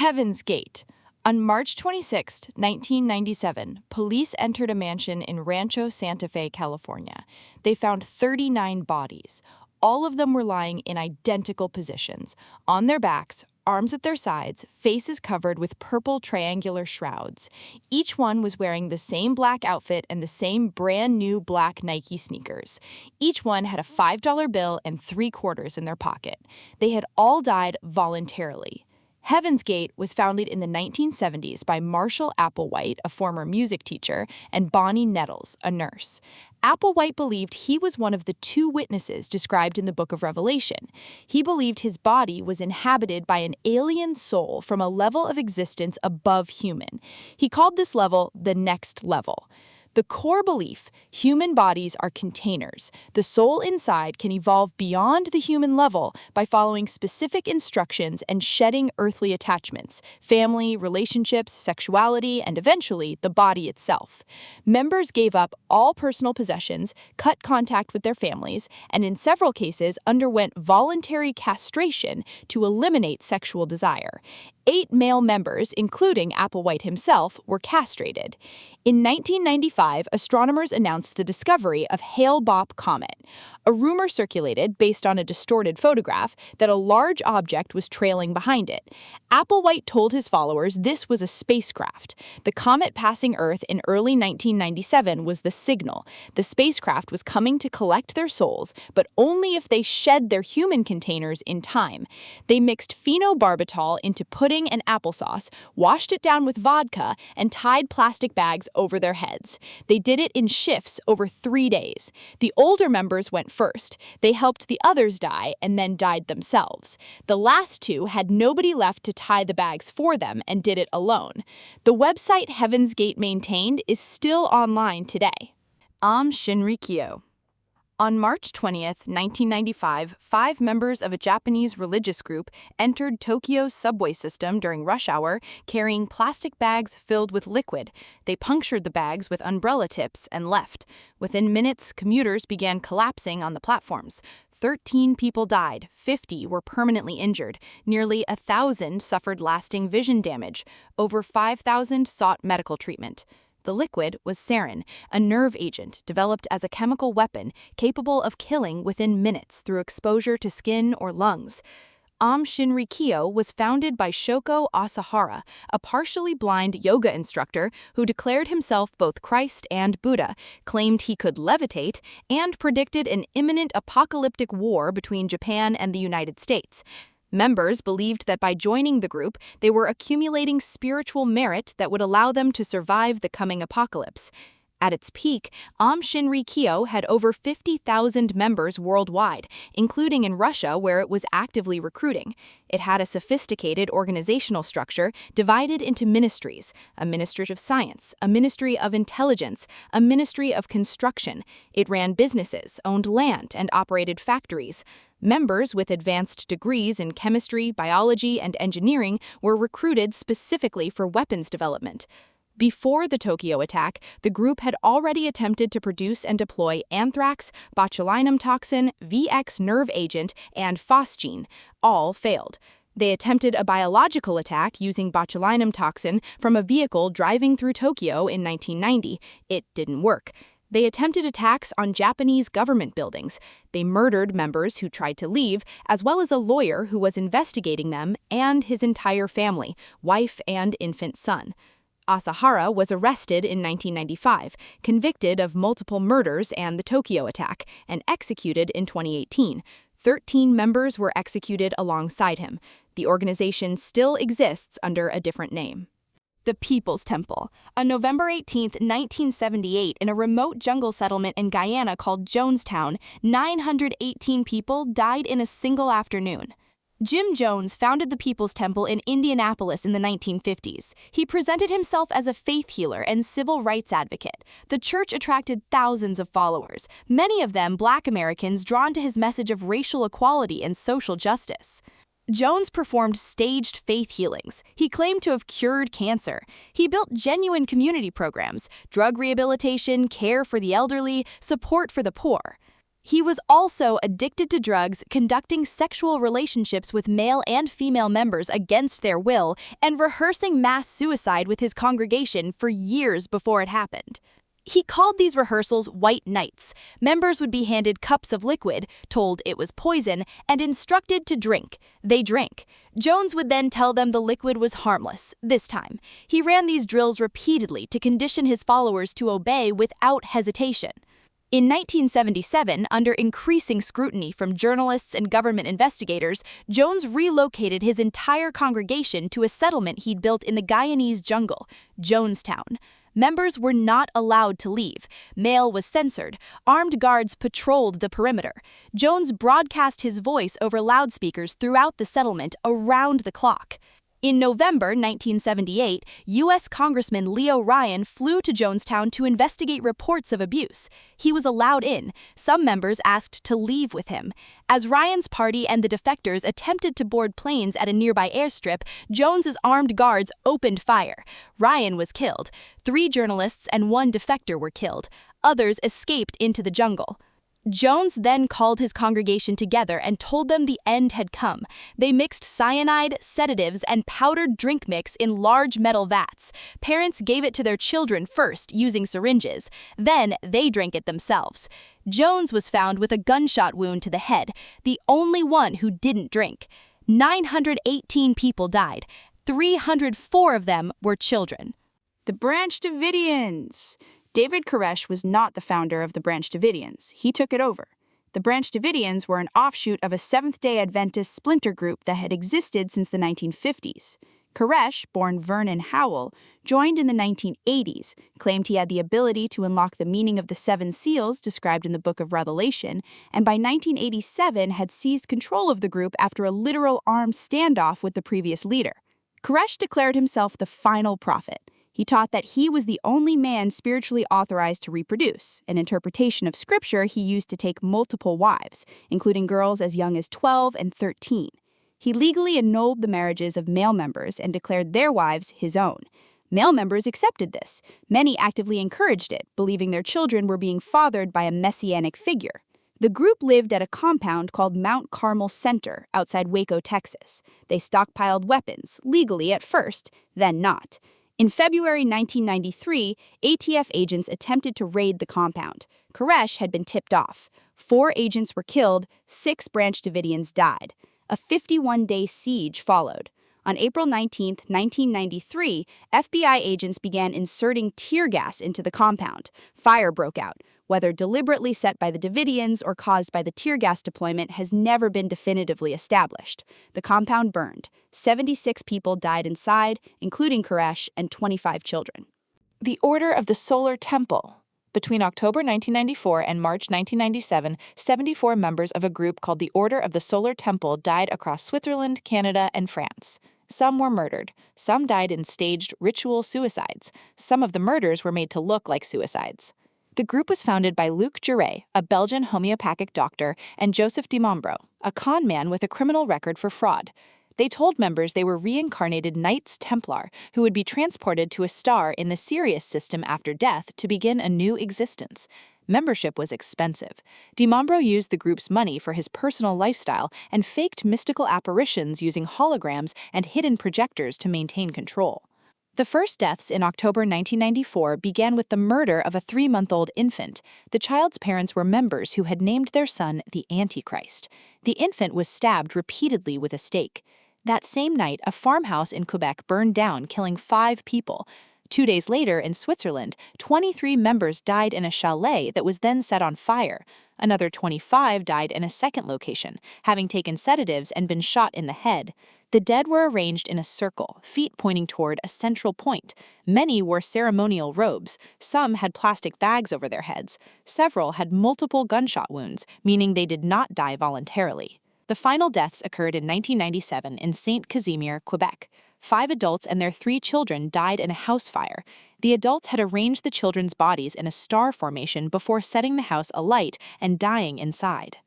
Heaven's Gate. On March 26, 1997, police entered a mansion in Rancho Santa Fe, California. They found 39 bodies. All of them were lying in identical positions, on their backs, arms at their sides, faces covered with purple triangular shrouds. Each one was wearing the same black outfit and the same brand new black Nike sneakers. Each one had a $5 bill and 3 quarters in their pocket. They had all died voluntarily. Heaven's Gate was founded in the 1970s by Marshall Applewhite, a former music teacher, and Bonnie Nettles, a nurse. Applewhite believed he was one of the 2 witnesses described in the Book of Revelation. He believed his body was inhabited by an alien soul from a level of existence above human. He called this level the next level. The core belief, human bodies are containers. The soul inside can evolve beyond the human level by following specific instructions and shedding earthly attachments, family, relationships, sexuality, and eventually the body itself. Members gave up all personal possessions, cut contact with their families, and in several cases underwent voluntary castration to eliminate sexual desire. 8 male members, including Applewhite himself, were castrated. In 1995, astronomers announced the discovery of Hale-Bopp comet. A rumor circulated, based on a distorted photograph, that a large object was trailing behind it. Applewhite told his followers this was a spacecraft. The comet passing Earth in early 1997 was the signal. The spacecraft was coming to collect their souls, but only if they shed their human containers in time. They mixed phenobarbital into pudding and applesauce, washed it down with vodka, and tied plastic bags over their heads. They did it in shifts over 3 days. The older members went first. They helped the others die and then died themselves. The last 2 had nobody left to tie the bags for them and did it alone. The website Heaven's Gate maintained is still online today. Aum Shinrikyo. On March 20, 1995, 5 members of a Japanese religious group entered Tokyo's subway system during rush hour carrying plastic bags filled with liquid. They punctured the bags with umbrella tips and left. Within minutes, commuters began collapsing on the platforms. 13 people died, 50 were permanently injured, nearly 1,000 suffered lasting vision damage, over 5,000 sought medical treatment. The liquid was sarin, a nerve agent developed as a chemical weapon capable of killing within minutes through exposure to skin or lungs. Aum Shinrikyo was founded by Shoko Asahara, a partially blind yoga instructor who declared himself both Christ and Buddha, claimed he could levitate, and predicted an imminent apocalyptic war between Japan and the United States. Members believed that by joining the group, they were accumulating spiritual merit that would allow them to survive the coming apocalypse. At its peak, Aum Shinrikyo had over 50,000 members worldwide, including in Russia where it was actively recruiting. It had a sophisticated organizational structure divided into ministries: a ministry of science, a ministry of intelligence, a ministry of construction. It ran businesses, owned land, and operated factories. Members with advanced degrees in chemistry, biology, and engineering were recruited specifically for weapons development. Before the Tokyo attack, the group had already attempted to produce and deploy anthrax, botulinum toxin, VX nerve agent, and phosgene. All failed. They attempted a biological attack using botulinum toxin from a vehicle driving through Tokyo in 1990. It didn't work. They attempted attacks on Japanese government buildings. They murdered members who tried to leave, as well as a lawyer who was investigating them and his entire family, wife and infant son. Asahara was arrested in 1995, convicted of multiple murders and the Tokyo attack, and executed in 2018. 13 members were executed alongside him. The organization still exists under a different name. The People's Temple. On November 18, 1978, in a remote jungle settlement in Guyana called Jonestown, 918 people died in a single afternoon. Jim Jones founded the People's Temple in Indianapolis in the 1950s. He presented himself as a faith healer and civil rights advocate. The church attracted thousands of followers, many of them Black Americans drawn to his message of racial equality and social justice. Jones performed staged faith healings. He claimed to have cured cancer. He built genuine community programs: drug rehabilitation, care for the elderly, support for the poor. He was also addicted to drugs, conducting sexual relationships with male and female members against their will, and rehearsing mass suicide with his congregation for years before it happened. He called these rehearsals white nights. Members would be handed cups of liquid, told it was poison, and instructed to drink. They drank. Jones would then tell them the liquid was harmless, this time. He ran these drills repeatedly to condition his followers to obey without hesitation. In 1977, under increasing scrutiny from journalists and government investigators, Jones relocated his entire congregation to a settlement he'd built in the Guyanese jungle, Jonestown. Members were not allowed to leave. Mail was censored. Armed guards patrolled the perimeter. Jones broadcast his voice over loudspeakers throughout the settlement around the clock. In November 1978, U.S. Congressman Leo Ryan flew to Jonestown to investigate reports of abuse. He was allowed in. Some members asked to leave with him. As Ryan's party and the defectors attempted to board planes at a nearby airstrip, Jones's armed guards opened fire. Ryan was killed. 3 journalists and 1 defector were killed. Others escaped into the jungle. Jones then called his congregation together and told them the end had come. They mixed cyanide, sedatives, and powdered drink mix in large metal vats. Parents gave it to their children first, using syringes. Then they drank it themselves. Jones was found with a gunshot wound to the head, the only one who didn't drink. 918 people died. 304 of them were children. The Branch Davidians. David Koresh was not the founder of the Branch Davidians. He took it over. The Branch Davidians were an offshoot of a Seventh-day Adventist splinter group that had existed since the 1950s. Koresh, born Vernon Howell, joined in the 1980s, claimed he had the ability to unlock the meaning of the 7 seals described in the Book of Revelation, and by 1987 had seized control of the group after a literal armed standoff with the previous leader. Koresh declared himself the final prophet. He taught that he was the only man spiritually authorized to reproduce, an interpretation of scripture he used to take multiple wives, including girls as young as 12 and 13. He legally annulled the marriages of male members and declared their wives his own. Male members accepted this. Many actively encouraged it, believing their children were being fathered by a messianic figure. The group lived at a compound called Mount Carmel Center outside Waco, Texas. They stockpiled weapons, legally at first, then not. In February 1993, ATF agents attempted to raid the compound. Koresh had been tipped off. 4 agents were killed, 6 Branch Davidians died. A 51-day siege followed. On April 19, 1993, FBI agents began inserting tear gas into the compound. Fire broke out. Whether deliberately set by the Davidians or caused by the tear gas deployment has never been definitively established. The compound burned. 76 people died inside, including Koresh, and 25 children. The Order of the Solar Temple. Between October 1994 and March 1997, 74 members of a group called the Order of the Solar Temple died across Switzerland, Canada, and France. Some were murdered. Some died in staged ritual suicides. Some of the murders were made to look like suicides. The group was founded by Luc Juret, a Belgian homeopathic doctor, and Joseph Di Mambro, a con man with a criminal record for fraud. They told members they were reincarnated Knights Templar who would be transported to a star in the Scariest system after death to begin a new existence. Membership was expensive. Di Mambro used the group's money for his personal lifestyle and faked mystical apparitions using holograms and hidden projectors to maintain control. The first deaths in October 1994 began with the murder of a 3-month-old infant. The child's parents were members who had named their son the Antichrist. The infant was stabbed repeatedly with a stake. That same night, a farmhouse in Quebec burned down, killing 5 people. 2 days later, in Switzerland, 23 members died in a chalet that was then set on fire. Another 25 died in a second location, having taken sedatives and been shot in the head. The dead were arranged in a circle, feet pointing toward a central point. Many wore ceremonial robes. Some had plastic bags over their heads. Several had multiple gunshot wounds, meaning they did not die voluntarily. The final deaths occurred in 1997 in Saint-Casimir, Quebec. 5 adults and their 3 children died in a house fire. The adults had arranged the children's bodies in a star formation before setting the house alight and dying inside.